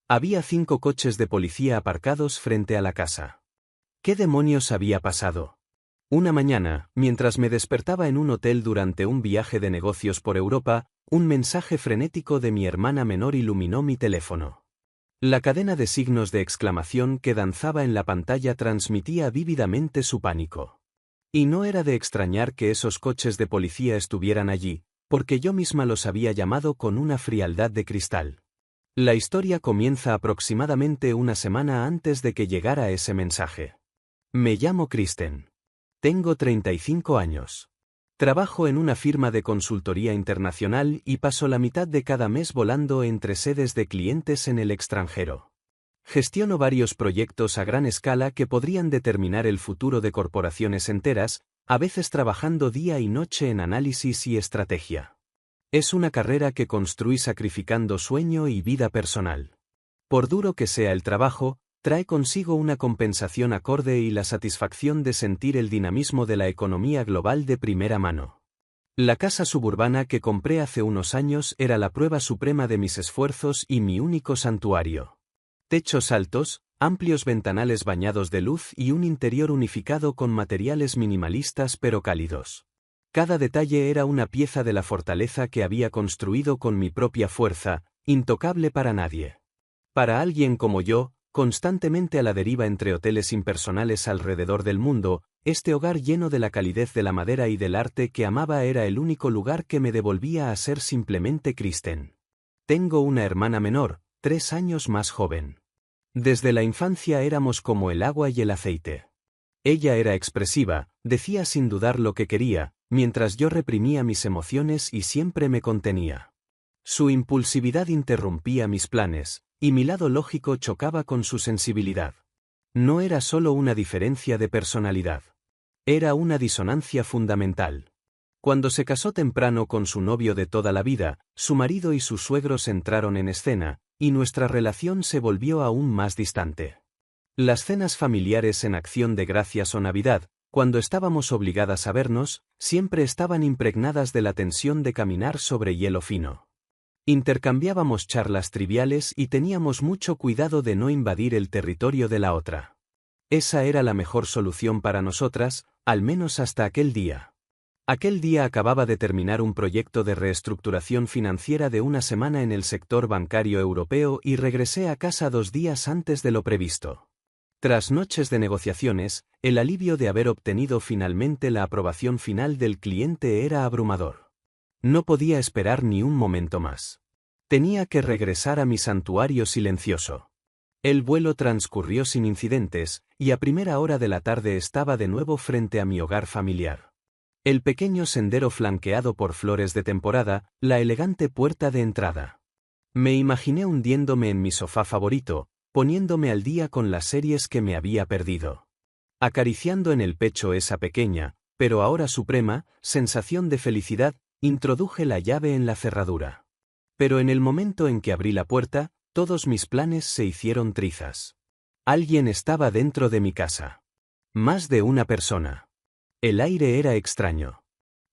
Había 5 coches de policía aparcados frente a la casa. ¿Qué demonios había pasado? Una mañana, mientras me despertaba en un hotel durante un viaje de negocios por Europa, un mensaje frenético de mi hermana menor iluminó mi teléfono. La cadena de signos de exclamación que danzaba en la pantalla transmitía vívidamente su pánico. Y no era de extrañar que esos coches de policía estuvieran allí, porque yo misma los había llamado con una frialdad de cristal. La historia comienza aproximadamente una semana antes de que llegara ese mensaje. Me llamo Kristen. Tengo 35 años. Trabajo en una firma de consultoría internacional y paso la mitad de cada mes volando entre sedes de clientes en el extranjero. Gestiono varios proyectos a gran escala que podrían determinar el futuro de corporaciones enteras, a veces trabajando día y noche en análisis y estrategia. Es una carrera que construí sacrificando sueño y vida personal. Por duro que sea el trabajo, trae consigo una compensación acorde y la satisfacción de sentir el dinamismo de la economía global de primera mano. La casa suburbana que compré hace unos años era la prueba suprema de mis esfuerzos y mi único santuario. Techos altos, amplios ventanales bañados de luz y un interior unificado con materiales minimalistas pero cálidos. Cada detalle era una pieza de la fortaleza que había construido con mi propia fuerza, intocable para nadie. Para alguien como yo, constantemente a la deriva entre hoteles impersonales alrededor del mundo, este hogar lleno de la calidez de la madera y del arte que amaba era el único lugar que me devolvía a ser simplemente Kristen. Tengo una hermana menor, 3 años más joven. Desde la infancia éramos como el agua y el aceite. Ella era expresiva, decía sin dudar lo que quería, mientras yo reprimía mis emociones y siempre me contenía. Su impulsividad interrumpía mis planes, y mi lado lógico chocaba con su sensibilidad. No era solo una diferencia de personalidad. Era una disonancia fundamental. Cuando se casó temprano con su novio de toda la vida, su marido y sus suegros entraron en escena, y nuestra relación se volvió aún más distante. Las cenas familiares en Acción de Gracias o Navidad, cuando estábamos obligadas a vernos, siempre estaban impregnadas de la tensión de caminar sobre hielo fino. Intercambiábamos charlas triviales y teníamos mucho cuidado de no invadir el territorio de la otra. Esa era la mejor solución para nosotras, al menos hasta aquel día. Aquel día acababa de terminar un proyecto de reestructuración financiera de una semana en el sector bancario europeo y regresé a casa 2 días antes de lo previsto. Tras noches de negociaciones, el alivio de haber obtenido finalmente la aprobación final del cliente era abrumador. No podía esperar ni un momento más. Tenía que regresar a mi santuario silencioso. El vuelo transcurrió sin incidentes, y a primera hora de la tarde estaba de nuevo frente a mi hogar familiar. El pequeño sendero flanqueado por flores de temporada, la elegante puerta de entrada. Me imaginé hundiéndome en mi sofá favorito, poniéndome al día con las series que me había perdido. Acariciando en el pecho esa pequeña, pero ahora suprema, sensación de felicidad, introduje la llave en la cerradura. Pero en el momento en que abrí la puerta, todos mis planes se hicieron trizas. Alguien estaba dentro de mi casa. Más de una persona. El aire era extraño.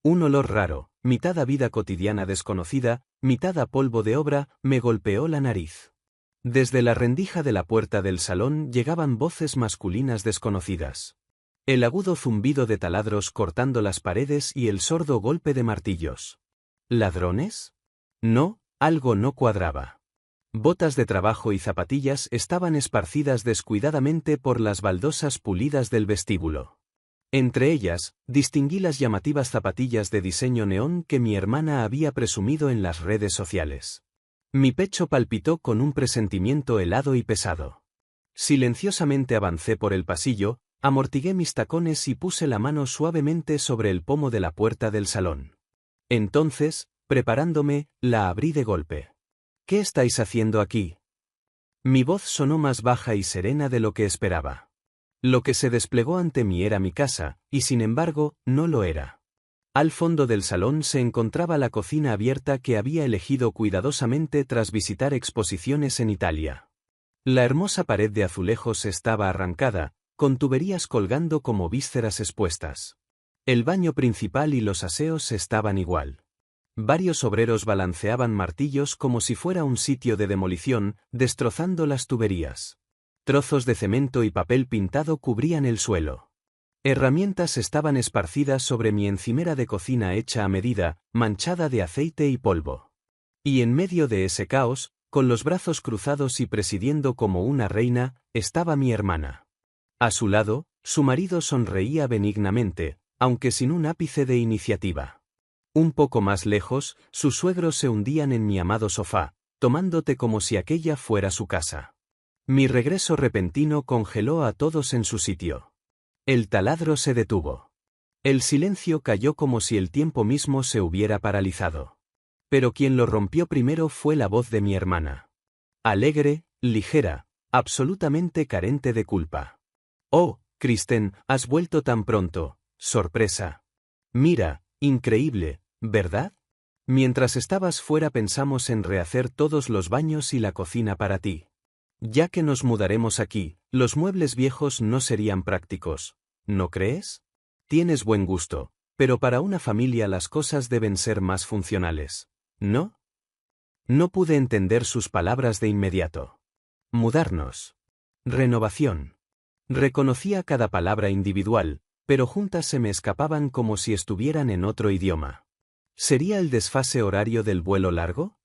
Un olor raro, mitad a vida cotidiana desconocida, mitad a polvo de obra, me golpeó la nariz. Desde la rendija de la puerta del salón llegaban voces masculinas desconocidas. El agudo zumbido de taladros cortando las paredes y el sordo golpe de martillos. ¿Ladrones? No, algo no cuadraba. Botas de trabajo y zapatillas estaban esparcidas descuidadamente por las baldosas pulidas del vestíbulo. Entre ellas, distinguí las llamativas zapatillas de diseño neón que mi hermana había presumido en las redes sociales. Mi pecho palpitó con un presentimiento helado y pesado. Silenciosamente avancé por el pasillo, amortigué mis tacones y puse la mano suavemente sobre el pomo de la puerta del salón. Entonces, preparándome, la abrí de golpe. ¿Qué estáis haciendo aquí? Mi voz sonó más baja y serena de lo que esperaba. Lo que se desplegó ante mí era mi casa, y sin embargo, no lo era. Al fondo del salón se encontraba la cocina abierta que había elegido cuidadosamente tras visitar exposiciones en Italia. La hermosa pared de azulejos estaba arrancada, con tuberías colgando como vísceras expuestas. El baño principal y los aseos estaban igual. Varios obreros balanceaban martillos como si fuera un sitio de demolición, destrozando las tuberías. Trozos de cemento y papel pintado cubrían el suelo. Herramientas estaban esparcidas sobre mi encimera de cocina hecha a medida, manchada de aceite y polvo. Y en medio de ese caos, con los brazos cruzados y presidiendo como una reina, estaba mi hermana. A su lado, su marido sonreía benignamente, aunque sin un ápice de iniciativa. Un poco más lejos, sus suegros se hundían en mi amado sofá, tomándote como si aquella fuera su casa. Mi regreso repentino congeló a todos en su sitio. El taladro se detuvo. El silencio cayó como si el tiempo mismo se hubiera paralizado. Pero quien lo rompió primero fue la voz de mi hermana. Alegre, ligera, absolutamente carente de culpa. «Oh, Kristen, has vuelto tan pronto, sorpresa. Mira, increíble, ¿verdad? Mientras estabas fuera pensamos en rehacer todos los baños y la cocina para ti. Ya que nos mudaremos aquí, los muebles viejos no serían prácticos, ¿no crees? Tienes buen gusto, pero para una familia las cosas deben ser más funcionales, ¿no?» No pude entender sus palabras de inmediato. Mudarnos. Renovación. Reconocía cada palabra individual, pero juntas se me escapaban como si estuvieran en otro idioma. ¿Sería el desfase horario del vuelo largo?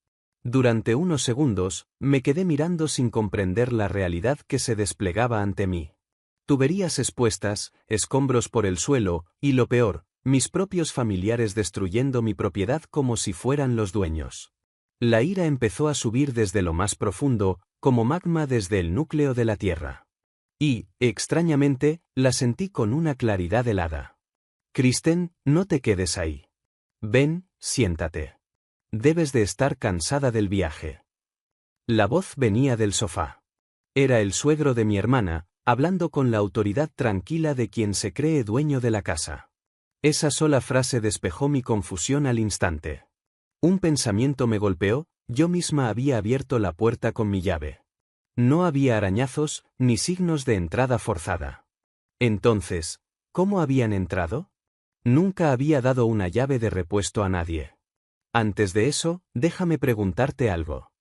Durante unos segundos, me quedé mirando sin comprender la realidad que se desplegaba ante mí. Tuberías expuestas, escombros por el suelo, y lo peor, mis propios familiares destruyendo mi propiedad como si fueran los dueños. La ira empezó a subir desde lo más profundo, como magma desde el núcleo de la Tierra. Y, extrañamente, la sentí con una claridad helada. «Kristen, no te quedes ahí. Ven, siéntate. Debes de estar cansada del viaje». La voz venía del sofá. Era el suegro de mi hermana, hablando con la autoridad tranquila de quien se cree dueño de la casa. Esa sola frase despejó mi confusión al instante. Un pensamiento me golpeó, yo misma había abierto la puerta con mi llave. No había arañazos, ni signos de entrada forzada. Entonces, ¿cómo habían entrado? Nunca había dado una llave de repuesto a nadie. Antes de eso, déjame preguntarte algo.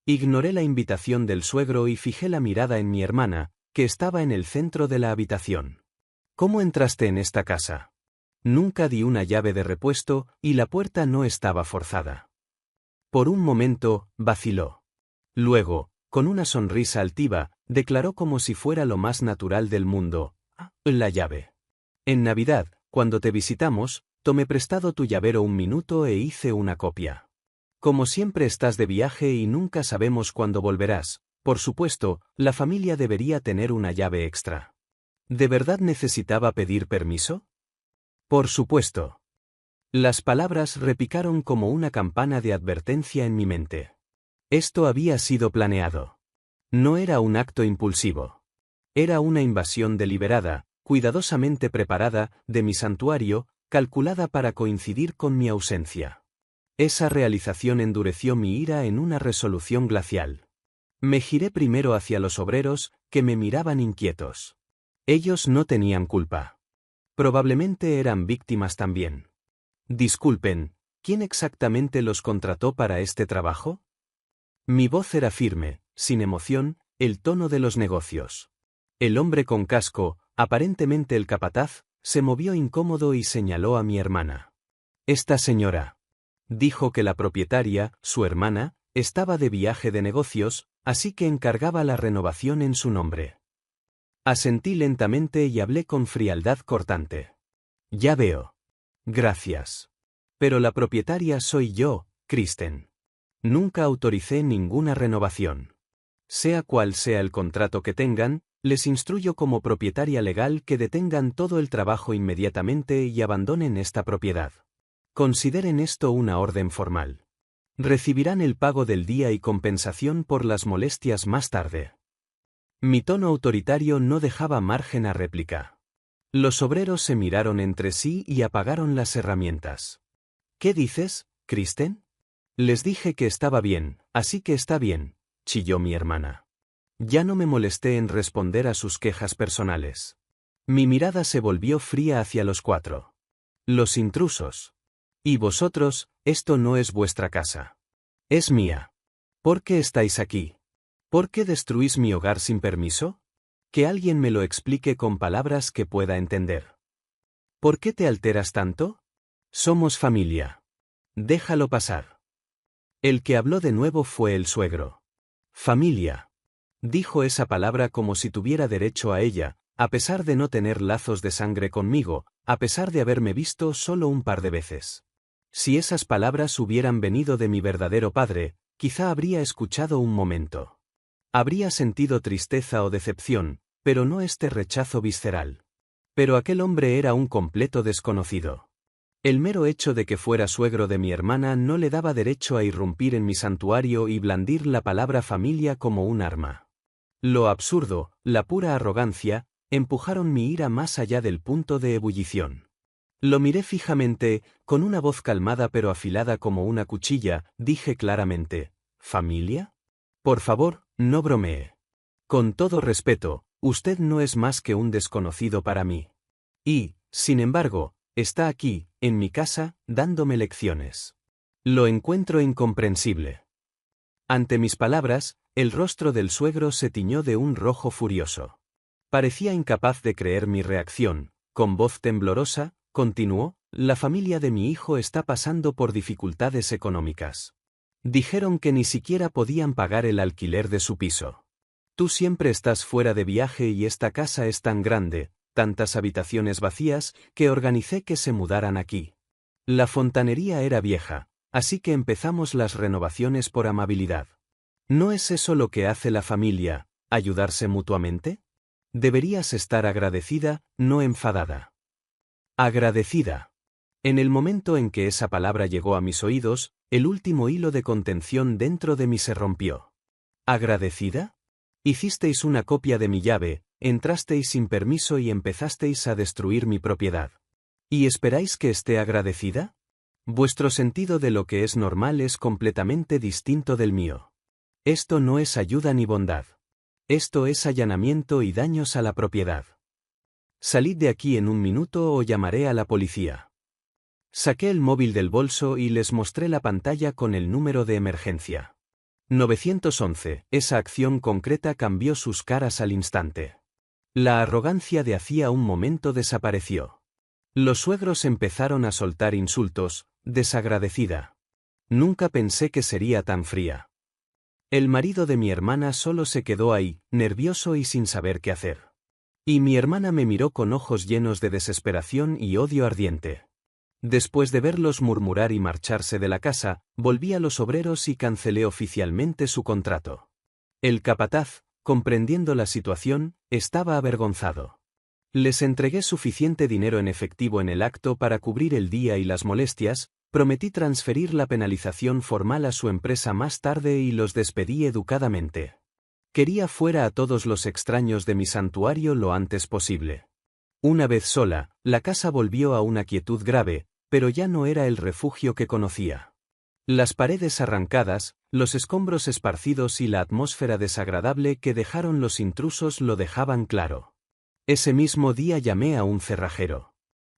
Ignoré la invitación del suegro y fijé la mirada en mi hermana, que estaba en el centro de la habitación. ¿Cómo entraste en esta casa? Nunca di una llave de repuesto y la puerta no estaba forzada. Por un momento, vaciló. Luego, con una sonrisa altiva, declaró como si fuera lo más natural del mundo: «La llave. En Navidad, cuando te visitamos, tomé prestado tu llavero un minuto e hice una copia. Como siempre estás de viaje y nunca sabemos cuándo volverás, por supuesto, la familia debería tener una llave extra». ¿De verdad necesitaba pedir permiso? Por supuesto. Las palabras repicaron como una campana de advertencia en mi mente. Esto había sido planeado. No era un acto impulsivo. Era una invasión deliberada, cuidadosamente preparada, de mi santuario, calculada para coincidir con mi ausencia. Esa realización endureció mi ira en una resolución glacial. Me giré primero hacia los obreros, que me miraban inquietos. Ellos no tenían culpa. Probablemente eran víctimas también. Disculpen, ¿quién exactamente los contrató para este trabajo? Mi voz era firme, sin emoción, el tono de los negocios. El hombre con casco, aparentemente el capataz, se movió incómodo y señaló a mi hermana. «Esta señora», dijo que la propietaria, su hermana, estaba de viaje de negocios, así que encargaba la renovación en su nombre. Asentí lentamente y hablé con frialdad cortante. «Ya veo. Gracias. Pero la propietaria soy yo, Kristen. Nunca autoricé ninguna renovación. Sea cual sea el contrato que tengan, les instruyo como propietaria legal que detengan todo el trabajo inmediatamente y abandonen esta propiedad. Consideren esto una orden formal. Recibirán el pago del día y compensación por las molestias más tarde». Mi tono autoritario no dejaba margen a réplica. Los obreros se miraron entre sí y apagaron las herramientas. «¿Qué dices, Kristen?» Les dije que estaba bien, así que está bien, chilló mi hermana. Ya no me molesté en responder a sus quejas personales. Mi mirada se volvió fría hacia los cuatro. Los intrusos. Y vosotros, esto no es vuestra casa. Es mía. ¿Por qué estáis aquí? ¿Por qué destruís mi hogar sin permiso? Que alguien me lo explique con palabras que pueda entender. ¿Por qué te alteras tanto? Somos familia. Déjalo pasar. El que habló de nuevo fue el suegro. Familia. Dijo esa palabra como si tuviera derecho a ella, a pesar de no tener lazos de sangre conmigo, a pesar de haberme visto solo un par de veces. Si esas palabras hubieran venido de mi verdadero padre, quizá habría escuchado un momento. Habría sentido tristeza o decepción, pero no este rechazo visceral. Pero aquel hombre era un completo desconocido. El mero hecho de que fuera suegro de mi hermana no le daba derecho a irrumpir en mi santuario y blandir la palabra familia como un arma. Lo absurdo, la pura arrogancia, empujaron mi ira más allá del punto de ebullición. Lo miré fijamente, con una voz calmada pero afilada como una cuchilla, dije claramente, ¿familia? Por favor, no bromee. Con todo respeto, usted no es más que un desconocido para mí. Y, sin embargo, está aquí, en mi casa, dándome lecciones. Lo encuentro incomprensible. Ante mis palabras, el rostro del suegro se tiñó de un rojo furioso. Parecía incapaz de creer mi reacción. Con voz temblorosa, continuó, la familia de mi hijo está pasando por dificultades económicas. Dijeron que ni siquiera podían pagar el alquiler de su piso. Tú siempre estás fuera de viaje y esta casa es tan grande, tantas habitaciones vacías, que organicé que se mudaran aquí. La fontanería era vieja, así que empezamos las renovaciones por amabilidad. ¿No es eso lo que hace la familia, ayudarse mutuamente? Deberías estar agradecida, no enfadada. Agradecida. En el momento en que esa palabra llegó a mis oídos, el último hilo de contención dentro de mí se rompió. ¿Agradecida? Hicisteis una copia de mi llave, entrasteis sin permiso y empezasteis a destruir mi propiedad. ¿Y esperáis que esté agradecida? Vuestro sentido de lo que es normal es completamente distinto del mío. Esto no es ayuda ni bondad. Esto es allanamiento y daños a la propiedad. Salid de aquí en un minuto o llamaré a la policía. Saqué el móvil del bolso y les mostré la pantalla con el número de emergencia. 911. Esa acción concreta cambió sus caras al instante. La arrogancia de hacía un momento desapareció. Los suegros empezaron a soltar insultos, desagradecida. Nunca pensé que sería tan fría. El marido de mi hermana solo se quedó ahí, nervioso y sin saber qué hacer. Y mi hermana me miró con ojos llenos de desesperación y odio ardiente. Después de verlos murmurar y marcharse de la casa, volví a los obreros y cancelé oficialmente su contrato. El capataz, comprendiendo la situación, estaba avergonzado. Les entregué suficiente dinero en efectivo en el acto para cubrir el día y las molestias, prometí transferir la penalización formal a su empresa más tarde y los despedí educadamente. Quería fuera a todos los extraños de mi santuario lo antes posible. Una vez sola, la casa volvió a una quietud grave, pero ya no era el refugio que conocía. Las paredes arrancadas, los escombros esparcidos y la atmósfera desagradable que dejaron los intrusos lo dejaban claro. Ese mismo día llamé a un cerrajero.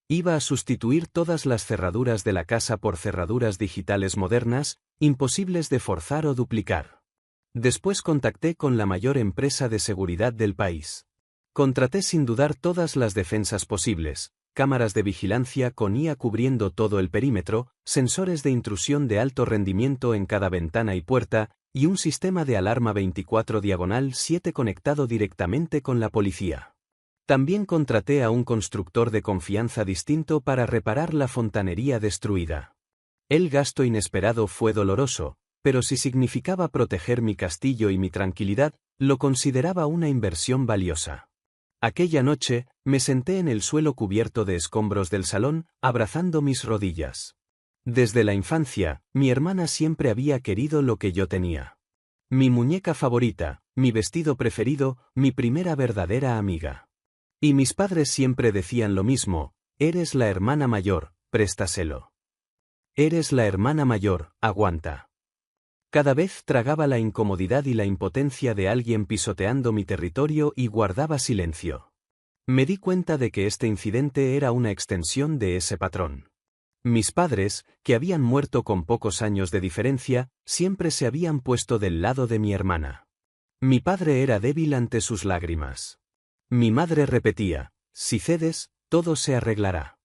Iba a sustituir todas las cerraduras de la casa por cerraduras digitales modernas, imposibles de forzar o duplicar. Después contacté con la mayor empresa de seguridad del país. Contraté sin dudar todas las defensas posibles, cámaras de vigilancia con IA cubriendo todo el perímetro, sensores de intrusión de alto rendimiento en cada ventana y puerta, y un sistema de alarma 24/7 conectado directamente con la policía. También contraté a un constructor de confianza distinto para reparar la fontanería destruida. El gasto inesperado fue doloroso, pero si significaba proteger mi castillo y mi tranquilidad, lo consideraba una inversión valiosa. Aquella noche, me senté en el suelo cubierto de escombros del salón, abrazando mis rodillas. Desde la infancia, mi hermana siempre había querido lo que yo tenía. Mi muñeca favorita, mi vestido preferido, mi primera verdadera amiga. Y mis padres siempre decían lo mismo, eres la hermana mayor, préstaselo. Eres la hermana mayor, aguanta. Cada vez tragaba la incomodidad y la impotencia de alguien pisoteando mi territorio y guardaba silencio. Me di cuenta de que este incidente era una extensión de ese patrón. Mis padres, que habían muerto con pocos años de diferencia, siempre se habían puesto del lado de mi hermana. Mi padre era débil ante sus lágrimas. Mi madre repetía, si cedes, todo se arreglará.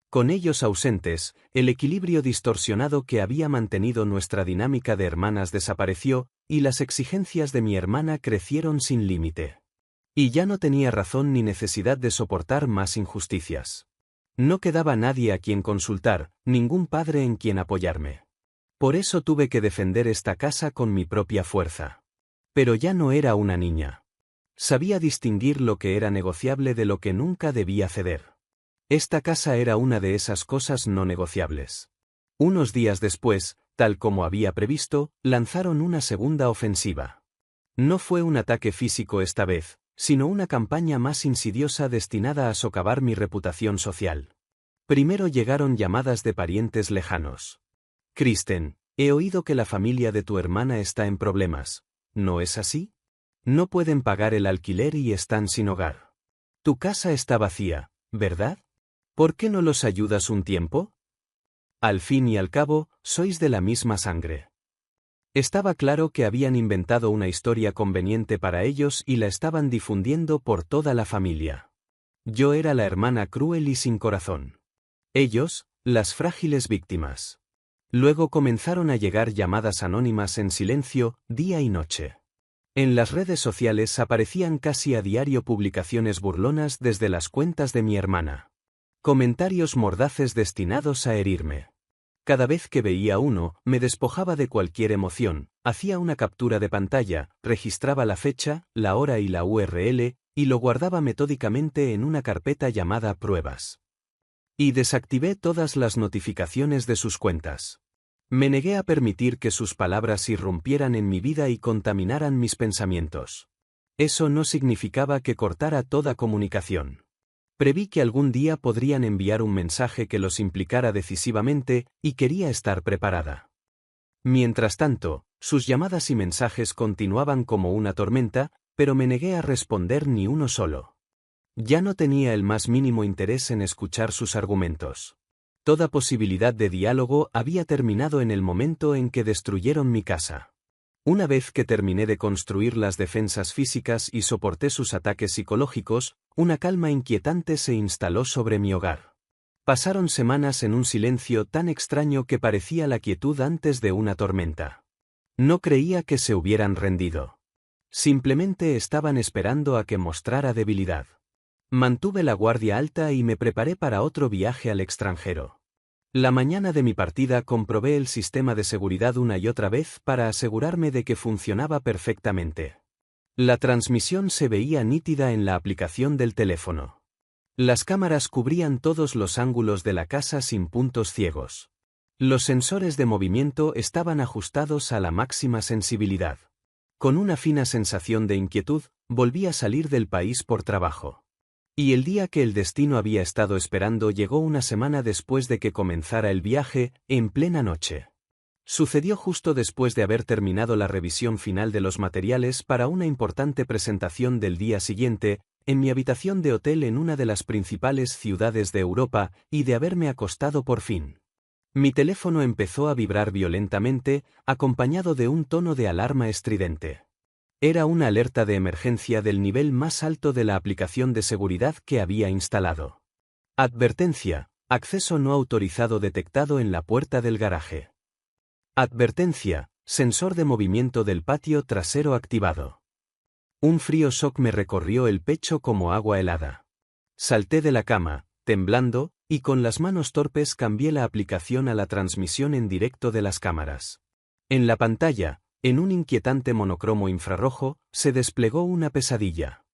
Con ellos ausentes, el equilibrio distorsionado que había mantenido nuestra dinámica de hermanas desapareció, y las exigencias de mi hermana crecieron sin límite. Y ya no tenía razón ni necesidad de soportar más injusticias. No quedaba nadie a quien consultar, ningún padre en quien apoyarme. Por eso tuve que defender esta casa con mi propia fuerza. Pero ya no era una niña. Sabía distinguir lo que era negociable de lo que nunca debía ceder. Esta casa era una de esas cosas no negociables. Unos días después, tal como había previsto, lanzaron una segunda ofensiva. No fue un ataque físico esta vez, sino una campaña más insidiosa destinada a socavar mi reputación social. Primero llegaron llamadas de parientes lejanos. Kristen, he oído que la familia de tu hermana está en problemas, ¿no es así? No pueden pagar el alquiler y están sin hogar. Tu casa está vacía, ¿verdad? ¿Por qué no los ayudas un tiempo? Al fin y al cabo, sois de la misma sangre. Estaba claro que habían inventado una historia conveniente para ellos y la estaban difundiendo por toda la familia. Yo era la hermana cruel y sin corazón. Ellos, las frágiles víctimas. Luego comenzaron a llegar llamadas anónimas en silencio, día y noche. En las redes sociales aparecían casi a diario publicaciones burlonas desde las cuentas de mi hermana. Comentarios mordaces destinados a herirme. Cada vez que veía uno, me despojaba de cualquier emoción, hacía una captura de pantalla, registraba la fecha, la hora y la URL, y lo guardaba metódicamente en una carpeta llamada pruebas. Y desactivé todas las notificaciones de sus cuentas. Me negué a permitir que sus palabras irrumpieran en mi vida y contaminaran mis pensamientos. Eso no significaba que cortara toda comunicación. Preví que algún día podrían enviar un mensaje que los implicara decisivamente, y quería estar preparada. Mientras tanto, sus llamadas y mensajes continuaban como una tormenta, pero me negué a responder ni uno solo. Ya no tenía el más mínimo interés en escuchar sus argumentos. Toda posibilidad de diálogo había terminado en el momento en que destruyeron mi casa. Una vez que terminé de construir las defensas físicas y soporté sus ataques psicológicos, una calma inquietante se instaló sobre mi hogar. Pasaron semanas en un silencio tan extraño que parecía la quietud antes de una tormenta. No creía que se hubieran rendido. Simplemente estaban esperando a que mostrara debilidad. Mantuve la guardia alta y me preparé para otro viaje al extranjero. La mañana de mi partida comprobé el sistema de seguridad una y otra vez para asegurarme de que funcionaba perfectamente. La transmisión se veía nítida en la aplicación del teléfono. Las cámaras cubrían todos los ángulos de la casa sin puntos ciegos. Los sensores de movimiento estaban ajustados a la máxima sensibilidad. Con una fina sensación de inquietud, volví a salir del país por trabajo. Y el día que el destino había estado esperando llegó una semana después de que comenzara el viaje, en plena noche. Sucedió justo después de haber terminado la revisión final de los materiales para una importante presentación del día siguiente, en mi habitación de hotel en una de las principales ciudades de Europa, y de haberme acostado por fin. Mi teléfono empezó a vibrar violentamente, acompañado de un tono de alarma estridente. Era una alerta de emergencia del nivel más alto de la aplicación de seguridad que había instalado. Advertencia: acceso no autorizado detectado en la puerta del garaje. Advertencia: sensor de movimiento del patio trasero activado. Un frío shock me recorrió el pecho como agua helada. Salté de la cama, temblando, y con las manos torpes cambié la aplicación a la transmisión en directo de las cámaras. En la pantalla, en un inquietante monocromo infrarrojo, se desplegó una pesadilla.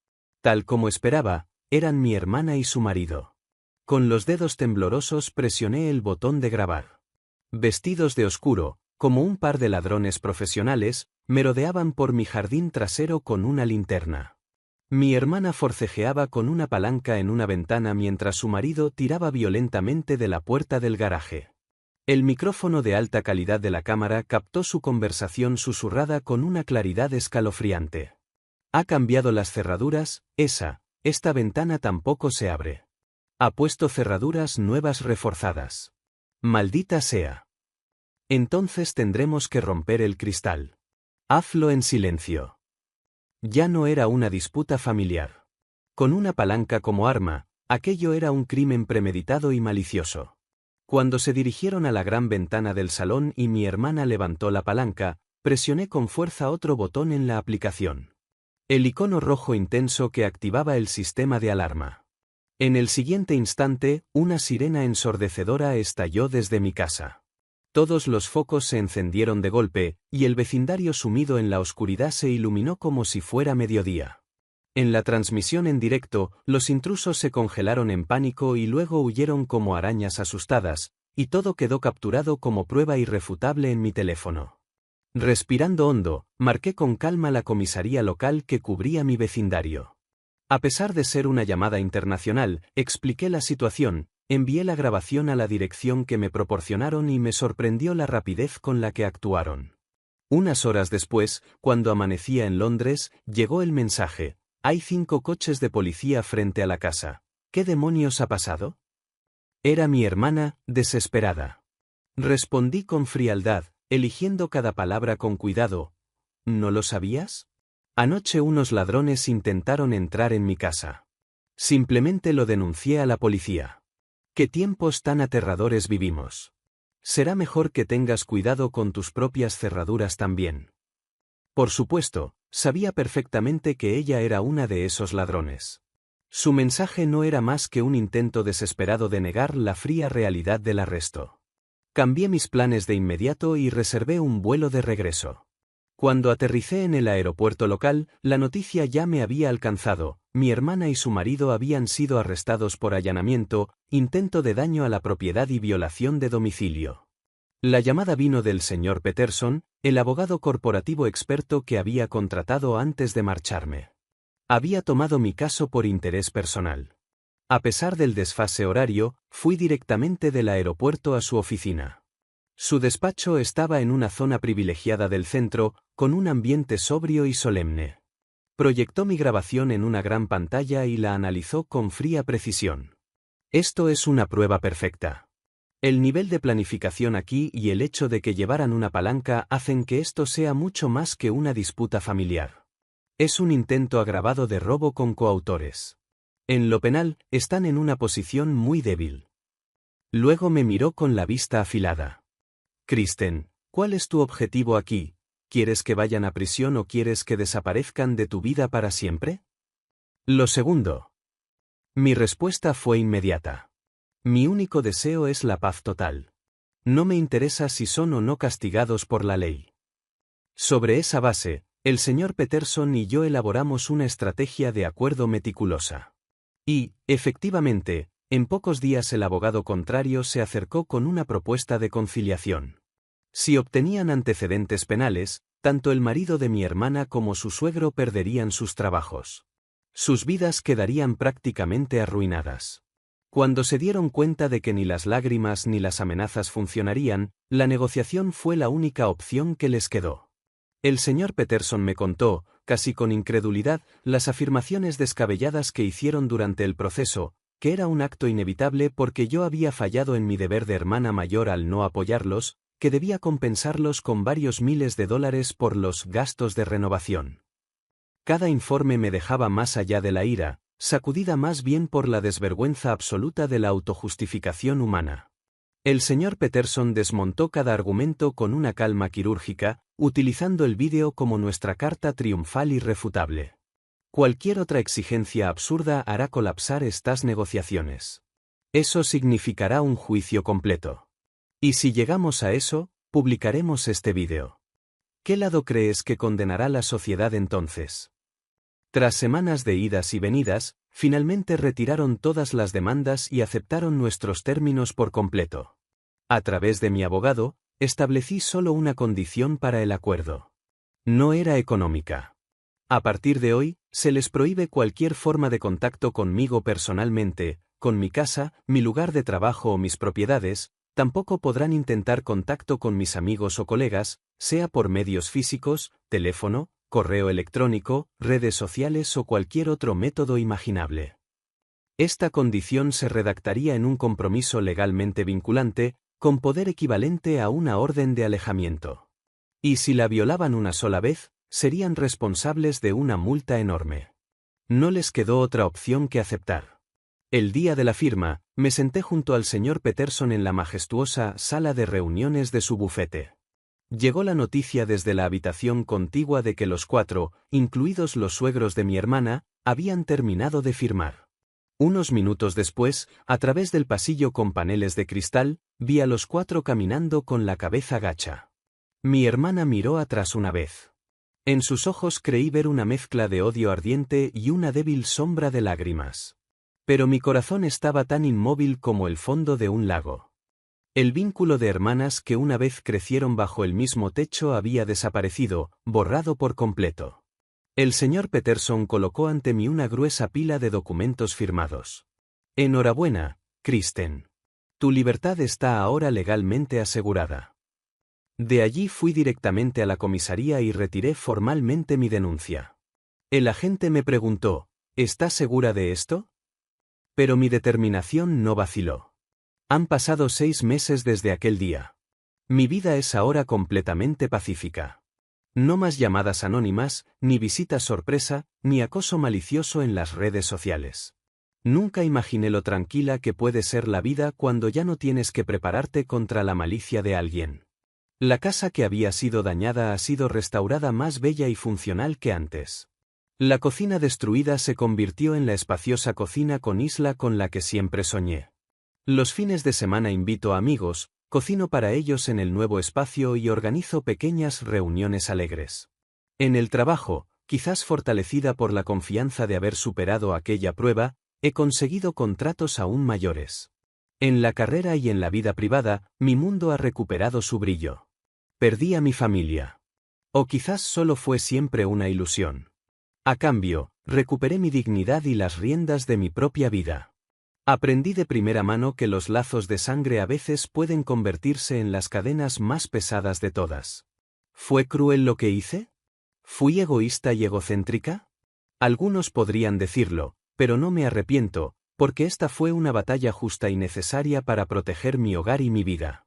Tal como esperaba, eran mi hermana y su marido. Con los dedos temblorosos presioné el botón de grabar. Vestidos de oscuro, como un par de ladrones profesionales, merodeaban por mi jardín trasero con una linterna. Mi hermana forcejeaba con una palanca en una ventana mientras su marido tiraba violentamente de la puerta del garaje. El micrófono de alta calidad de la cámara captó su conversación susurrada con una claridad escalofriante. Ha cambiado las cerraduras, esta ventana tampoco se abre. Ha puesto cerraduras nuevas reforzadas. Maldita sea. Entonces tendremos que romper el cristal. Hazlo en silencio. Ya no era una disputa familiar. Con una palanca como arma, aquello era un crimen premeditado y malicioso. Cuando se dirigieron a la gran ventana del salón y mi hermana levantó la palanca, presioné con fuerza otro botón en la aplicación. El icono rojo intenso que activaba el sistema de alarma. En el siguiente instante, una sirena ensordecedora estalló desde mi casa. Todos los focos se encendieron de golpe, y el vecindario sumido en la oscuridad se iluminó como si fuera mediodía. En la transmisión en directo, los intrusos se congelaron en pánico y luego huyeron como arañas asustadas, y todo quedó capturado como prueba irrefutable en mi teléfono. Respirando hondo, marqué con calma la comisaría local que cubría mi vecindario. A pesar de ser una llamada internacional, expliqué la situación, envié la grabación a la dirección que me proporcionaron y me sorprendió la rapidez con la que actuaron. Unas horas después, cuando amanecía en Londres, llegó el mensaje: hay 5 coches de policía frente a la casa. ¿Qué demonios ha pasado? Era mi hermana, desesperada. Respondí con frialdad, eligiendo cada palabra con cuidado. ¿No lo sabías? Anoche unos ladrones intentaron entrar en mi casa. Simplemente lo denuncié a la policía. ¿Qué tiempos tan aterradores vivimos? Será mejor que tengas cuidado con tus propias cerraduras también. Por supuesto, sabía perfectamente que ella era una de esos ladrones. Su mensaje no era más que un intento desesperado de negar la fría realidad del arresto. Cambié mis planes de inmediato y reservé un vuelo de regreso. Cuando aterricé en el aeropuerto local, la noticia ya me había alcanzado: mi hermana y su marido habían sido arrestados por allanamiento, intento de daño a la propiedad y violación de domicilio. La llamada vino del señor Peterson, el abogado corporativo experto que había contratado antes de marcharme. Había tomado mi caso por interés personal. A pesar del desfase horario, fui directamente del aeropuerto a su oficina. Su despacho estaba en una zona privilegiada del centro, con un ambiente sobrio y solemne. Proyectó mi grabación en una gran pantalla y la analizó con fría precisión. Esto es una prueba perfecta. El nivel de planificación aquí y el hecho de que llevaran una palanca hacen que esto sea mucho más que una disputa familiar. Es un intento agravado de robo con coautores. En lo penal, están en una posición muy débil. Luego me miró con la vista afilada. Kristen, ¿cuál es tu objetivo aquí? ¿Quieres que vayan a prisión o quieres que desaparezcan de tu vida para siempre? Lo segundo. Mi respuesta fue inmediata. Mi único deseo es la paz total. No me interesa si son o no castigados por la ley. Sobre esa base, el señor Peterson y yo elaboramos una estrategia de acuerdo meticulosa. Y, efectivamente, en pocos días el abogado contrario se acercó con una propuesta de conciliación. Si obtenían antecedentes penales, tanto el marido de mi hermana como su suegro perderían sus trabajos. Sus vidas quedarían prácticamente arruinadas. Cuando se dieron cuenta de que ni las lágrimas ni las amenazas funcionarían, la negociación fue la única opción que les quedó. El señor Peterson me contó, casi con incredulidad, las afirmaciones descabelladas que hicieron durante el proceso, que era un acto inevitable porque yo había fallado en mi deber de hermana mayor al no apoyarlos, que debía compensarlos con varios miles de dólares por los gastos de renovación. Cada informe me dejaba más allá de la ira, sacudida más bien por la desvergüenza absoluta de la autojustificación humana. El señor Peterson desmontó cada argumento con una calma quirúrgica, utilizando el vídeo como nuestra carta triunfal irrefutable. Cualquier otra exigencia absurda hará colapsar estas negociaciones. Eso significará un juicio completo. Y si llegamos a eso, publicaremos este vídeo. ¿Qué lado crees que condenará la sociedad entonces? Tras semanas de idas y venidas, finalmente retiraron todas las demandas y aceptaron nuestros términos por completo. A través de mi abogado, establecí solo una condición para el acuerdo. No era económica. A partir de hoy, se les prohíbe cualquier forma de contacto conmigo personalmente, con mi casa, mi lugar de trabajo o mis propiedades. Tampoco podrán intentar contacto con mis amigos o colegas, sea por medios físicos, teléfono, correo electrónico, redes sociales o cualquier otro método imaginable. Esta condición se redactaría en un compromiso legalmente vinculante, con poder equivalente a una orden de alejamiento. Y si la violaban una sola vez, serían responsables de una multa enorme. No les quedó otra opción que aceptar. El día de la firma, me senté junto al señor Peterson en la majestuosa sala de reuniones de su bufete. Llegó la noticia desde la habitación contigua de que los 4, incluidos los suegros de mi hermana, habían terminado de firmar. Unos minutos después, a través del pasillo con paneles de cristal, vi a los 4 caminando con la cabeza gacha. Mi hermana miró atrás una vez. En sus ojos creí ver una mezcla de odio ardiente y una débil sombra de lágrimas. Pero mi corazón estaba tan inmóvil como el fondo de un lago. El vínculo de hermanas que una vez crecieron bajo el mismo techo había desaparecido, borrado por completo. El señor Peterson colocó ante mí una gruesa pila de documentos firmados. Enhorabuena, Kristen. Tu libertad está ahora legalmente asegurada. De allí fui directamente a la comisaría y retiré formalmente mi denuncia. El agente me preguntó, ¿estás segura de esto? Pero mi determinación no vaciló. Han pasado 6 meses desde aquel día. Mi vida es ahora completamente pacífica. No más llamadas anónimas, ni visitas sorpresa, ni acoso malicioso en las redes sociales. Nunca imaginé lo tranquila que puede ser la vida cuando ya no tienes que prepararte contra la malicia de alguien. La casa que había sido dañada ha sido restaurada más bella y funcional que antes. La cocina destruida se convirtió en la espaciosa cocina con isla con la que siempre soñé. Los fines de semana invito a amigos, cocino para ellos en el nuevo espacio y organizo pequeñas reuniones alegres. En el trabajo, quizás fortalecida por la confianza de haber superado aquella prueba, he conseguido contratos aún mayores. En la carrera y en la vida privada, mi mundo ha recuperado su brillo. Perdí a mi familia. O quizás solo fue siempre una ilusión. A cambio, recuperé mi dignidad y las riendas de mi propia vida. Aprendí de primera mano que los lazos de sangre a veces pueden convertirse en las cadenas más pesadas de todas. ¿Fue cruel lo que hice? ¿Fui egoísta y egocéntrica? Algunos podrían decirlo, pero no me arrepiento, porque esta fue una batalla justa y necesaria para proteger mi hogar y mi vida.